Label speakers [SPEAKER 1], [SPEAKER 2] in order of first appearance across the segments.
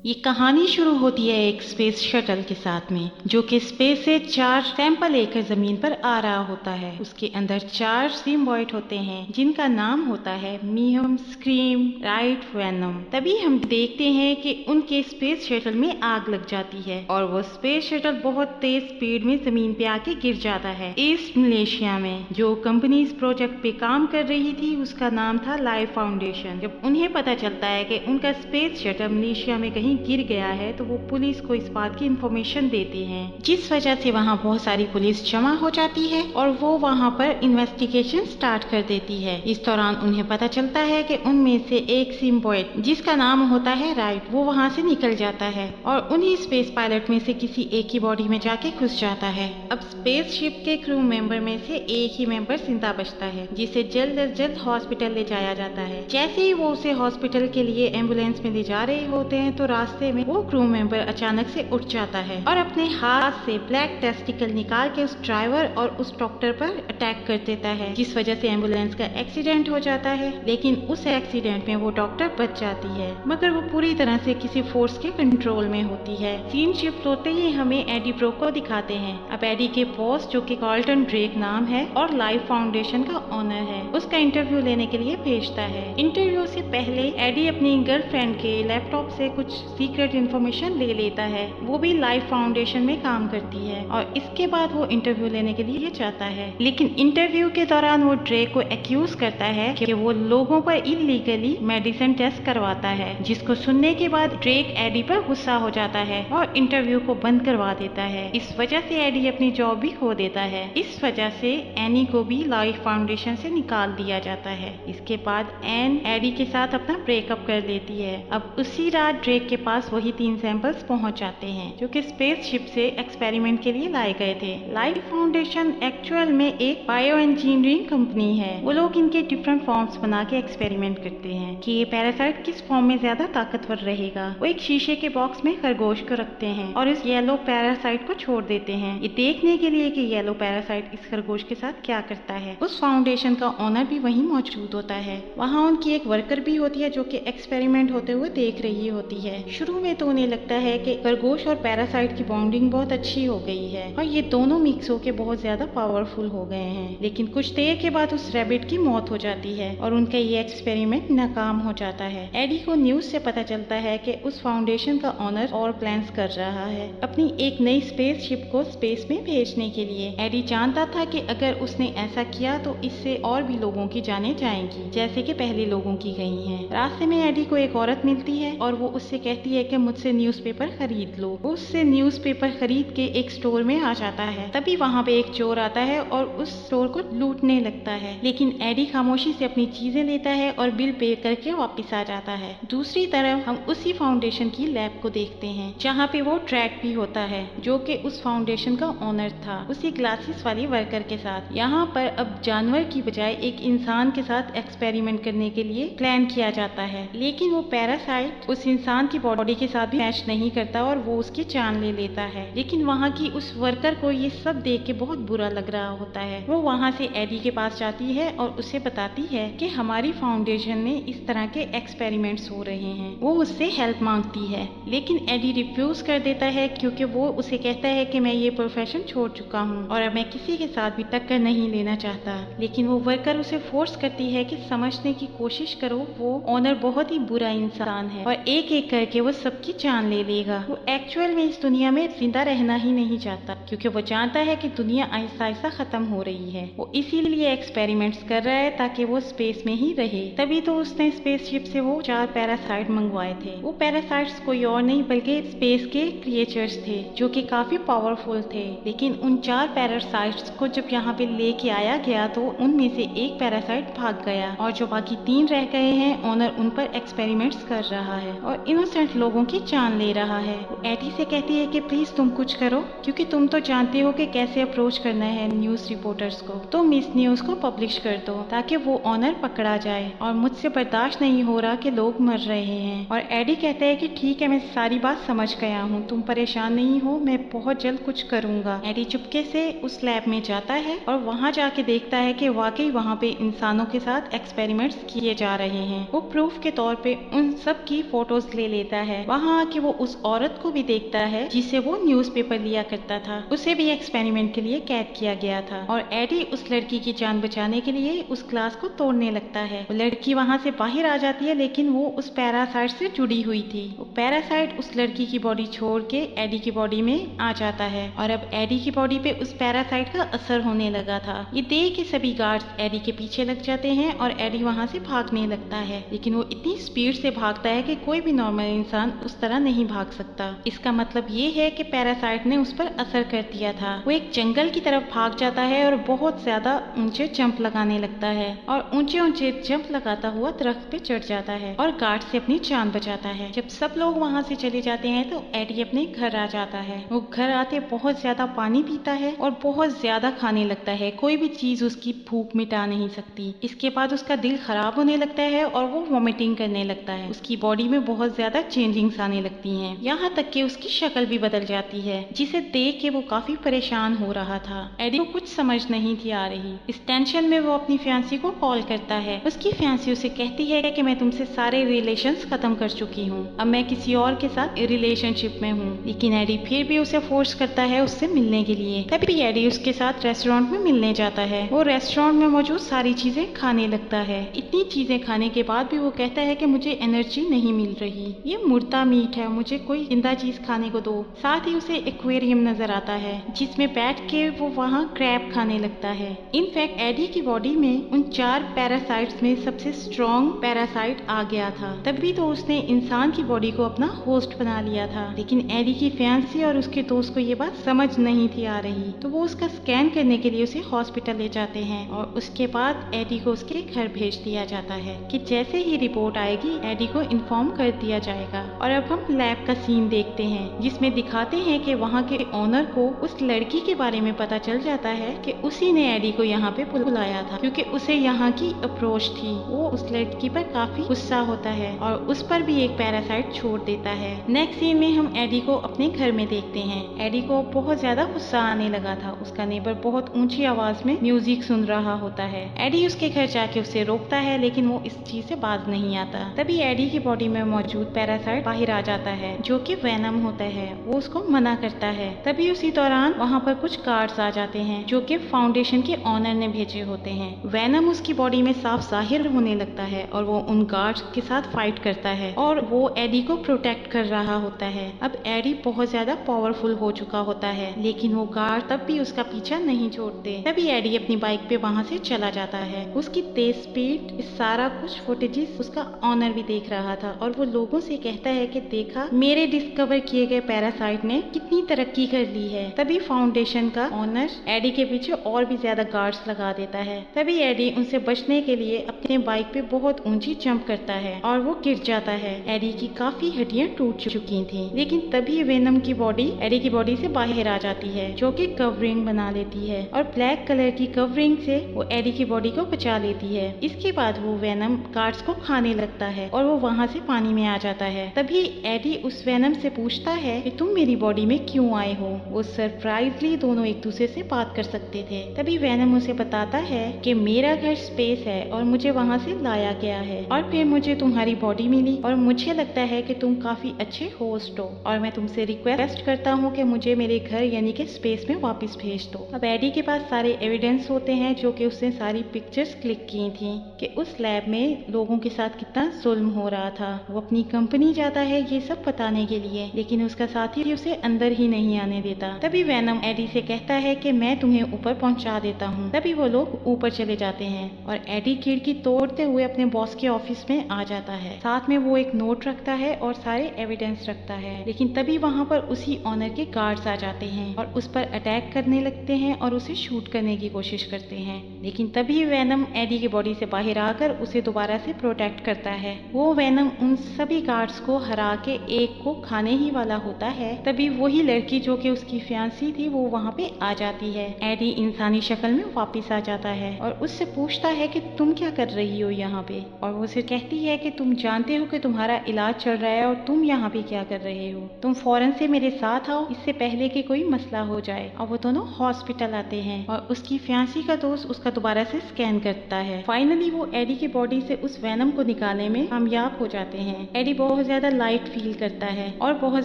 [SPEAKER 1] ये कहानी शुरू होती है एक स्पेस शटल के साथ में, जो कि स्पेस से 4 सैंपल लेकर जमीन पर आ रहा होता है। उसके अंदर 4 सिम्बायोट होते हैं जिनका नाम होता है मीहम, स्क्रीम, राइट, वेनम। तभी हम देखते हैं कि उनके स्पेस शटल में आग लग जाती है और वो स्पेस शटल बहुत तेज स्पीड में जमीन पे आके गिर जाता है। ईस्ट मलेशिया में जो कंपनी इस प्रोजेक्ट पे काम कर रही थी उसका नाम था लाइफ फाउंडेशन। जब उन्हें पता चलता है कि उनका स्पेस शटल मलेशिया में कहीं गिर गया है तो वो पुलिस को इस बात की इंफॉर्मेशन देते हैं, जिस वजह से वहाँ बहुत सारी पुलिस जमा हो जाती है और वो वहाँ पर इन्वेस्टिगेशन स्टार्ट कर देती है। इस दौरान उन्हें पता चलता है कि उनमें से एक सिम्बायोट जिसका नाम होता है राइट, वो वहाँ से निकल जाता है और उन्हीं स्पेस पायलट में से किसी एक की बॉडी में जाके घुस जाता है। अब स्पेस शिप के क्रू मेंबर में से एक ही मेंबर जिंदा बचता है, जिसे जल्द अज जल्द हॉस्पिटल ले जाया जाता है। जैसे ही वो उसे हॉस्पिटल के लिए एम्बुलेंस में ले जा रहे होते हैं तो रास्ते में वो क्रू मेंबर अचानक से उठ जाता है और अपने हाथ से ब्लैक टेस्टिकल निकाल के उस ड्राइवर और उस डॉक्टर पर अटैक कर देता है, जिस वजह से एम्बुलेंस का एक्सीडेंट हो जाता है। लेकिन उस एक्सीडेंट में वो डॉक्टर बच जाती है, मगर वो पूरी तरह से किसी फोर्स के कंट्रोल में होती है। सीन शिफ्ट होते ही हमें एडी ब्रोक को दिखाते हैं। अब एडी के बॉस, जो कि कार्ल्टन ड्रेक नाम है और लाइफ फाउंडेशन का ऑनर है, उसका इंटरव्यू लेने के लिए भेजता है। इंटरव्यू से पहले एडी अपनी गर्लफ्रेंड के लैपटॉप से कुछ सीक्रेट इन्फॉर्मेशन ले लेता है। वो भी लाइफ फाउंडेशन में काम करती है और इसके बाद वो इंटरव्यू लेने के लिए जाता है। लेकिन इंटरव्यू के दौरान वो ड्रेक को एक्यूज करता है कि वो लोगों पर इलीगली मेडिसिन टेस्ट करवाता है, जिसको सुनने के बाद ड्रेक एडी पर गुस्सा हो जाता है और इंटरव्यू को बंद करवा देता है। इस वजह से एडी अपनी जॉब भी खो देता है। इस वजह से एनी को भी लाइफ फाउंडेशन से निकाल दिया जाता है। इसके बाद एन एडी के साथ अपना ब्रेकअप कर लेती है। अब उसी रात ड्रेक के पास वही 3 सैंपल्स पहुंच जाते हैं जो कि स्पेस शिप से एक्सपेरिमेंट के लिए लाए गए थे। लाइफ फाउंडेशन एक्चुअल में एक बायो इंजीनियरिंग कंपनी है। वो लोग इनके डिफरेंट फॉर्म्स बना के एक्सपेरिमेंट करते हैं कि ये पैरासाइट किस फॉर्म में ज्यादा ताकतवर रहेगा। वो एक शीशे के बॉक्स में खरगोश को रखते हैं और इस येलो पैरासाइट को छोड़ देते हैं, ये देखने के लिए कि येलो पैरासाइट इस खरगोश के साथ क्या करता है। उस फाउंडेशन का ओनर भी वहीं मौजूद होता है। वहाँ उनकी एक वर्कर भी होती है जो कि एक्सपेरिमेंट होते हुए देख रही होती है। शुरू में तो उन्हें लगता है कि खरगोश और पैरासाइट की बॉन्डिंग बहुत अच्छी हो गई है और ये दोनों मिक्स होके बहुत ज्यादा पावरफुल हो गए हैं। लेकिन कुछ देर के बाद उस रैबिट की मौत हो जाती है और उनका ये एक्सपेरिमेंट नाकाम हो जाता है। एडी को न्यूज से पता चलता है कि उस फाउंडेशन का ऑनर और प्लान्स कर रहा है अपनी एक नई स्पेस शिप को स्पेस में भेजने के लिए। एडी जानता था कि अगर उसने ऐसा किया तो इससे और भी लोगों की जानें जाएंगी, जैसे कि पहले लोगों की गई हैं। रास्ते में एडी को एक औरत मिलती है और वो उससे कहती है कि मुझसे न्यूज़पेपर खरीद लो। वो उससे न्यूज़पेपर खरीद के एक स्टोर में आ जाता है। तभी वहाँ पे एक चोर आता है और उस स्टोर को लूटने लगता है, लेकिन एडी खामोशी से अपनी चीजें लेता है और बिल पे करके वापस आ जाता है। दूसरी तरफ हम उसी फाउंडेशन की लैब को देखते हैं जहाँ पे वो ट्रैक भी होता है, जो कि उस फाउंडेशन का ओनर था, उसी ग्लासेस वाली वर्कर के साथ। यहाँ पर अब जानवर की बजाय एक इंसान के साथ एक्सपेरिमेंट करने के लिए प्लान किया जाता है, लेकिन वो पैरासाइट उस इंसान की बॉडी के साथ भी मैच नहीं करता और वो उसकी जान ले लेता है। लेकिन वहाँ की उस वर्कर को ये सब देख के बहुत बुरा लग रहा होता है। वो वहाँ से एडी के पास जाती है और उसे बताती है कि हमारी फाउंडेशन में इस तरह के एक्सपेरिमेंट्स हो रहे हैं। वो उससे हेल्प मांगती है, लेकिन एडी रिफ्यूज कर देता है क्योंकि वो उसे कहता है कि मैं ये प्रोफेशन छोड़ चुका हूँ और अब मैं किसी के साथ भी टक्कर नहीं लेना चाहता। लेकिन वो वर्कर उसे फोर्स करती है कि समझने की कोशिश करो, वो ऑनर बहुत ही बुरा इंसान है और एक एक करके वो सबकी जान ले लेगा। वो एक्चुअल में इस दुनिया में जिंदा रहना ही नहीं चाहता क्योंकि वो जानता है कि दुनिया आहिस्ता आहिस्ता खत्म हो रही है। वो इसीलिए एक्सपेरिमेंट्स कर रहा है ताकि वो स्पेस में ही रहे। तभी तो उसने स्पेसशिप से वो 4 पैरासाइट मंगवाए थे। वो पैरासाइट्स कोई और नहीं बल्कि स्पेस के क्रिएचर्स थे जो कि काफी पावरफुल थे। लेकिन उन 4 पैरासाइट्स को जब यहाँ पे लेके आया गया तो उनमें से एक पैरासाइट भाग गया और जो बाकी 3 रह गए हैं, ऑनर उन पर एक्सपेरिमेंट्स कर रहा है और इनोसेंट लोगों की जान ले रहा है। वो एडी से कहती है कि प्लीज तुम कुछ करो क्योंकि तुम तो जानते हो कि कैसे अप्रोच करना है न्यूज रिपोर्टर्स को। तुम इस न्यूज को पब्लिश कर दो ताकि वो ऑनर पकड़ा जाए और मुझसे बर्दाश्त नहीं हो रहा कि लोग मर रहे हैं। और एडी कहता है कि ठीक है, मैं सारी बात समझ गया हूँ, तुम परेशान नहीं हो, मैं बहुत जल्द कुछ करूंगा। एडी चुपके से उस लैब में जाता है और वहाँ जाके देखता है कि वाकई वहाँ पे इंसानों के साथ एक्सपेरिमेंट्स किए जा रहे हैं। वो प्रूफ के तौर पे उन सब की फोटोज ले लेता लेता है। वहाँ आके वो उस औरत को भी देखता है जिसे वो न्यूज़पेपर लिया करता था। उसे भी एक्सपेरिमेंट के लिए कैद किया गया था और एडी उस लड़की की जान बचाने के लिए उस ग्लास को तोड़ने लगता है। वो लड़की वहाँ से बाहर आ जाती है, लेकिन वो उस पैरासाइट से जुड़ी हुई थी। वो पैरासाइट उस लड़की की बॉडी छोड़ के एडी की बॉडी में आ जाता है और अब एडी की बॉडी पे उस पैरासाइट का असर होने लगा था। ये देख के सभी गार्ड्स एडी के पीछे लग जाते हैं और एडी वहाँ से भागने लगता है, लेकिन वो इतनी स्पीड से भागता है कि कोई भी नॉर्मल इंसान उस तरह नहीं भाग सकता। इसका मतलब ये है कि पैरासाइट ने उस पर असर कर दिया था। वो एक जंगल की तरफ भाग जाता है और बहुत ज्यादा ऊंचे जंप लगाने लगता है और ऊंचे ऊंचे जंप लगाता हुआ दरख्त पे चढ़ जाता है और गार्ड से अपनी जान बचाता है। जब सब लोग वहाँ से चले जाते हैं तो एडी अपने घर आ जाता है। वो घर आते बहुत ज्यादा पानी पीता है और बहुत ज्यादा खाने लगता है। कोई भी चीज उसकी भूख मिटा नहीं सकती। इसके बाद उसका दिल खराब होने लगता है और वो वॉमिटिंग करने लगता है। उसकी बॉडी में बहुत ज्यादा चेंजिंग्स आने लगती हैं। यहाँ तक कि उसकी शक्ल भी बदल जाती है, जिसे देख के वो काफी परेशान हो रहा था। एडी को कुछ समझ नहीं थी आ रही। इस टेंशन में वो अपनी फियांसी को कॉल करता है। उसकी फियांसी उसे कहती है कि मैं तुमसे सारे रिलेशंस खत्म कर चुकी हूँ, अब मैं किसी और के साथ रिलेशनशिप में हूँ। लेकिन एडी फिर भी उसे फोर्स करता है उससे मिलने के लिए। तभी एडी उसके साथ रेस्टोरेंट में मिलने जाता है। वो रेस्टोरेंट में मौजूद सारी चीजें खाने लगता है। इतनी चीजें खाने के बाद भी वो कहता है कि मुझे एनर्जी नहीं मिल रही, ये मुर्दा मीट है, मुझे कोई जिंदा चीज खाने को दो। साथ ही उसे एक्वेरियम नजर आता है जिसमें बैठ के वो वहाँ क्रैब खाने लगता है। इनफैक्ट एडी की बॉडी में उन 4 पैरासाइट्स में सबसे स्ट्रॉन्ग पैरासाइट आ गया था, तभी तो उसने इंसान की बॉडी को अपना होस्ट बना लिया था। लेकिन एडी की फियांसी और उसके दोस्त को ये बात समझ नहीं थी आ रही, तो वो उसका स्कैन करने के लिए उसे हॉस्पिटल ले जाते हैं और उसके बाद एडी को उसके घर भेज दिया जाता है कि जैसे ही रिपोर्ट आएगी एडी को इन्फॉर्म कर दिया जाएगा। और अब हम लैब का सीन देखते हैं जिसमें दिखाते हैं कि वहाँ के ओनर को उस लड़की के बारे में पता चल जाता है कि उसी ने एडी को यहाँ पे बुलाया था, क्योंकि उसे यहाँ की अप्रोच थी। वो उस लड़की पर काफी गुस्सा होता है और उस पर भी एक पैरासाइट छोड़ देता है। नेक्स्ट सीन में हम एडी को अपने घर में देखते हैं। एडी को बहुत ज्यादा गुस्सा आने लगा था। उसका नेबर बहुत ऊंची आवाज में म्यूजिक सुन रहा होता है। एडी उसके घर जाके उसे रोकता है, लेकिन वो इस चीज से बाज नहीं आता। तभी एडी की बॉडी में मौजूद पैरासाइट बाहर आ जाता है जो कि वेनम होता है। वो उसको मना करता है। तभी उसी दौरान वहाँ पर कुछ गार्ड्स आ जाते हैं जो कि फाउंडेशन के ऑनर ने भेजे होते हैं। वेनम उसकी बॉडी में साफ जाहिर होने लगता है और वो उन गार्ड्स के साथ फाइट करता है और वो एडी को प्रोटेक्ट कर रहा होता है। अब एडी बहुत ज्यादा पावरफुल हो चुका होता है, लेकिन वो गार्ड तब भी उसका पीछा नहीं छोड़ते। तभी एडी अपनी बाइक पे वहाँ से चला जाता है। उसकी तेज स्पीड, इस सारा कुछ फुटेजेस उसका ऑनर भी देख रहा था और वो लोगों से कहता है कि देखा, मेरे डिस्कवर किए गए पैरासाइट ने कितनी तरक्की कर ली है। तभी फाउंडेशन का ऑनर एडी के पीछे और भी ज्यादा गार्ड्स लगा देता है। तभी एडी उनसे बचने के लिए अपने बाइक पे बहुत ऊंची जंप करता है और वो गिर जाता है। एडी की काफी हड्डियां टूट चुकी थी, लेकिन तभी वेनम की बॉडी एडी की बॉडी से बाहर आ जाती है जो कि कवरिंग बना लेती है और ब्लैक कलर की कवरिंग से वो एडी की बॉडी को बचा लेती है। इसके बाद वो वेनम गार्ड्स को खाने लगता है और वो वहाँ से पानी में आ जाता है। तभी एडी उस वेनम से पूछता है कि तुम मेरी बॉडी में क्यों आए हो। वो सरप्राइजली दोनों एक दूसरे से बात कर सकते थे। तभी वेनम उसे बताता है कि मेरा घर स्पेस है और मुझे वहाँ से लाया गया है और फिर मुझे तुम्हारी बॉडी मिली और मुझे लगता है कि तुम काफी अच्छे होस्ट हो और मैं तुमसे रिक्वेस्ट करता हूँ कि मुझे मेरे घर यानी कि स्पेस में वापस भेज दो। अब एडी के पास सारे एविडेंस होते हैं जो कि उसने सारी पिक्चर्स क्लिक की थी कि उस लैब में लोगों के साथ कितना जुल्म हो रहा था। वो अपनी कंपनी जाता है ये सब बताने के लिए, लेकिन उसका साथी उसे अंदर ही नहीं आने देता। तभी वेनम एडी से कहता है कि मैं तुम्हें ऊपर पहुंचा देता हूं। तभी वो लोग ऊपर चले जाते हैं और एडी खिड़की तोड़ते हुए अपने बॉस के ऑफिस में आ जाता है। साथ में वो एक नोट रखता है और सारे एविडेंस रखता है। लेकिन तभी वहाँ पर उसी ऑनर के गार्ड्स आ जाते हैं और उस पर अटैक करने लगते हैं और उसे शूट करने की कोशिश करते हैं। लेकिन तभी वेनम एडी की बॉडी से बाहर आकर उसे दोबारा से प्रोटेक्ट करता है। वो वेनम उन सभी गार्ड्स को हरा के एक को खाने ही वाला होता है। तभी वही लड़की जो कि उसकी फियांसी थी वो वहाँ पे आ जाती है। एडी इंसानी शक्ल में वापस आ जाता है और उससे पूछता है कि तुम क्या कर रही हो यहाँ पे, और वो उसे कहती है कि तुम जानते हो कि तुम्हारा इलाज चल रहा है और तुम यहाँ पे क्या कर रहे हो, तुम फौरन से मेरे साथ आओ इससे पहले कि कोई मसला हो जाए। और वो दोनों हॉस्पिटल आते हैं और उसकी फियांसी का दोस्त उसका दोबारा से स्कैन करता है। फाइनली वो एडी की बॉडी से उस वेनम को निकालने में कामयाब हो जाते हैं। एडी बहुत बहुत ज्यादा लाइट फील करता है और बहुत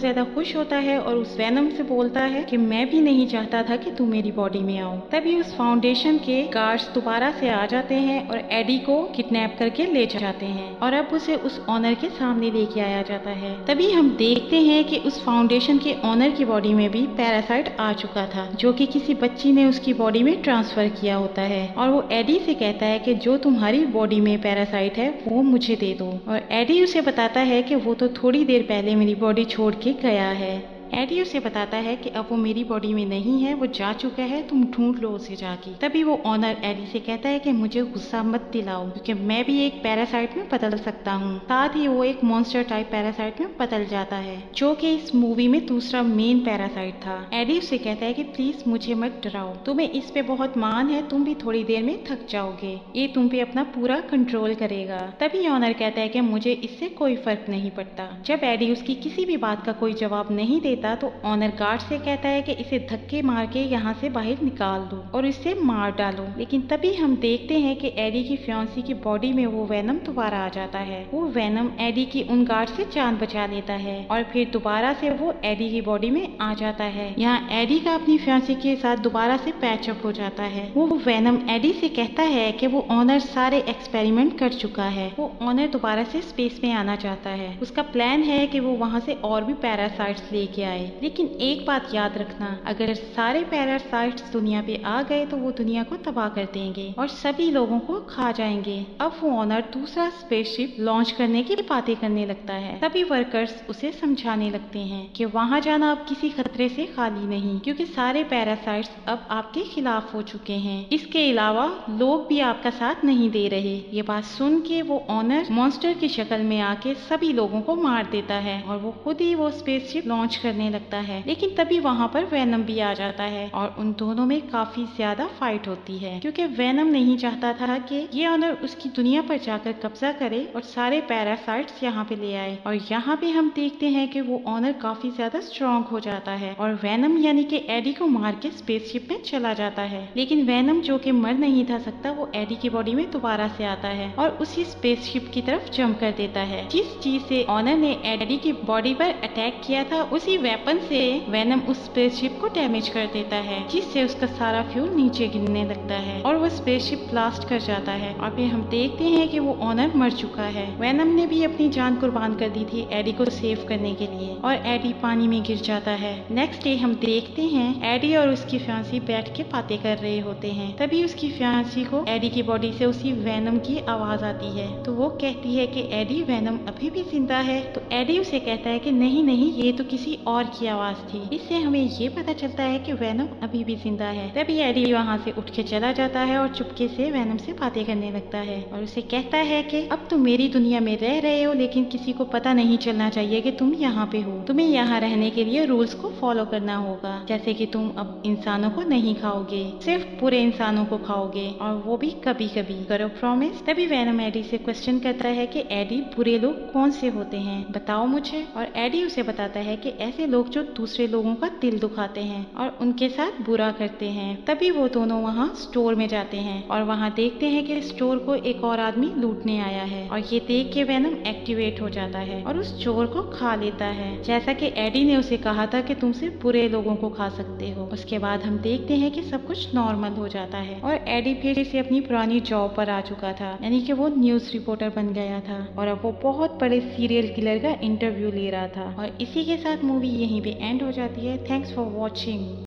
[SPEAKER 1] ज्यादा खुश होता है और उस वेनम से बोलता है कि मैं भी नहीं चाहता था कि तू मेरी बॉडी में आओ। तभी उस फाउंडेशन के गार्ड्स दोबारा से आ जाते हैं और एडी को किडनैप करके ले जाते हैं और अब उसे उस ऑनर के सामने लेके आया जाता है। तभी हम देखते हैं कि उस फाउंडेशन के ऑनर की बॉडी में भी पैरासाइट आ चुका था, जो कि किसी बच्ची ने उसकी बॉडी में ट्रांसफर किया होता है और वो एडी से कहता है कि जो तुम्हारी बॉडी में पैरासाइट है वो मुझे दे दो। और एडी उसे बताता है कि वो तो थोड़ी देर पहले मेरी बॉडी छोड़ के गया है। एडी उसे बताता है कि अब वो मेरी बॉडी में नहीं है, वो जा चुका है, तुम ढूंढ लो उसे जाके। तभी वो ऑनर एडी से कहता है कि मुझे गुस्सा मत दिलाओ क्योंकि मैं भी एक पैरासाइट में बदल सकता हूँ। साथ ही वो एक मॉन्स्टर टाइप पैरासाइट में बदल जाता है, जो कि इस मूवी में दूसरा मेन पैरासाइट था। एडी उसे कहता है कि प्लीज मुझे मत डराओ, तुम्हें इस पे बहुत मान है, तुम भी थोड़ी देर में थक जाओगे, ये तुम पे अपना पूरा कंट्रोल करेगा। तभी ऑनर कहता है कि मुझे इससे कोई फर्क नहीं पड़ता। जब एडी उसकी किसी भी बात का कोई जवाब नहीं देता तो ऑनर गार्ड से कहता है कि इसे धक्के मार के यहाँ से बाहर निकाल दो और इसे मार डालो। लेकिन तभी हम देखते हैं कि एडी की फियांसी की बॉडी में वो वेनम दोबारा आ जाता है। वो वेनम एडी की उन गार्ड से जान बचा लेता है और फिर दोबारा से वो एडी की बॉडी में आ जाता है। यहाँ एडी का अपनी फियांसी के साथ दोबारा से पैचअप हो जाता है। वो वेनम एडी से कहता है कि वो ऑनर सारे एक्सपेरिमेंट कर चुका है, वो ऑनर दोबारा से स्पेस में आना चाहता है। उसका प्लान है कि वो वहाँ से और भी पैरासाइट्स लेके आए। लेकिन एक बात याद रखना, अगर सारे पैरासाइट्स दुनिया पे आ गए तो वो दुनिया को तबाह कर देंगे और सभी लोगों को खा जाएंगे। अब वो ऑनर दूसरा स्पेसशिप लॉन्च करने की बातें करने लगता है। तभी वर्कर्स उसे समझाने लगते हैं कि वहाँ जाना अब किसी खतरे से खाली नहीं, क्योंकि सारे पैरासाइट्स अब आपके खिलाफ हो चुके हैं। इसके अलावा लोग भी आपका साथ नहीं दे रहे। ये बात सुन के वो ऑनर मॉन्स्टर की शक्ल में आके सभी लोगों को मार देता है और वो खुद ही वो स्पेसशिप लॉन्च करने लगता है। लेकिन तभी वहाँ पर वेनम भी आ जाता है और उन दोनों में काफी ज्यादा फाइट होती है, क्योंकि वेनम नहीं चाहता था कि ये ऑनर उसकी दुनिया पर जाकर कब्जा करे और सारे पैरासाइट्स यहाँ पे ले आए। और यहाँ पे हम देखते हैं कि वो ऑनर काफी ज्यादा स्ट्रॉन्ग हो जाता है और वेनम यानी कि एडी को मार के स्पेसशिप में चला जाता है। लेकिन वेनम जो कि मर नहीं था सकता, वो एडी की बॉडी में दोबारा से आता है और उसी स्पेसशिप की तरफ जंप कर देता है। जिस चीज से ऑनर ने एडी की बॉडी पर अटैक किया था, उसी वेपन से वेनम उस स्पेसशिप को डैमेज कर देता है, जिससे उसका सारा फ्यूल नीचे गिरने लगता है और वो स्पेसशिप ब्लास्ट कर जाता है। और फिर हम देखते हैं कि वो ऑनर मर चुका है। वेनम ने भी अपनी जान कुर्बान कर दी थी एडी को सेव करने के लिए और एडी पानी में गिर जाता है। नेक्स्ट डे हम देखते हैं एडी और उसकी फियांसी बैठ के बातें कर रहे होते हैं। तभी उसकी फियांसी को एडी की बॉडी से उसी वेनम की आवाज आती है, तो वो कहती है कि एडी, वेनम अभी भी जिंदा है। तो एडी उसे कहता है कि नहीं नहीं, ये तो किसी और की आवाज थी। इससे हमें ये पता चलता है कि वेनम अभी भी जिंदा है। तभी एडी वहाँ से उठ के चला जाता है और चुपके से वेनम से बातें करने लगता है और उसे कहता है कि अब तुम मेरी दुनिया में रह रहे हो, लेकिन किसी को पता नहीं चलना चाहिए कि तुम यहाँ पे हो। तुम्हें यहाँ रहने के लिए रूल्स को फॉलो करना होगा, जैसे कि तुम अब इंसानों को नहीं खाओगे, सिर्फ बुरे इंसानों को खाओगे और वो भी कभी कभी। करो प्रॉमिस। तभी वेनम एडी से क्वेश्चन करता है कि एडी, बुरे लोग कौन से होते हैं, बताओ मुझे। और एडी उसे बताता है कि ऐसे लोग जो दूसरे लोगों का दिल दुखाते हैं और उनके साथ बुरा करते हैं। तभी वो दोनों वहाँ स्टोर में जाते हैं और वहाँ देखते हैं कि स्टोर को एक और आदमी लूटने आया है और ये देख के वेनम एक्टिवेट हो जाता है और उस चोर को खा लेता है, जैसा कि एडी ने उसे कहा था कि तुम सिर्फ बुरे लोगों को खा सकते हो। उसके बाद हम देखते हैं कि सब कुछ नॉर्मल हो जाता है और एडी फिर से अपनी पुरानी जॉब पर आ चुका था, यानी कि वो न्यूज रिपोर्टर बन गया था और अब वो बहुत बड़े सीरियल किलर का इंटरव्यू ले रहा था। और इसी के साथ मूवी यहीं पे एंड हो जाती है। Thanks for watching.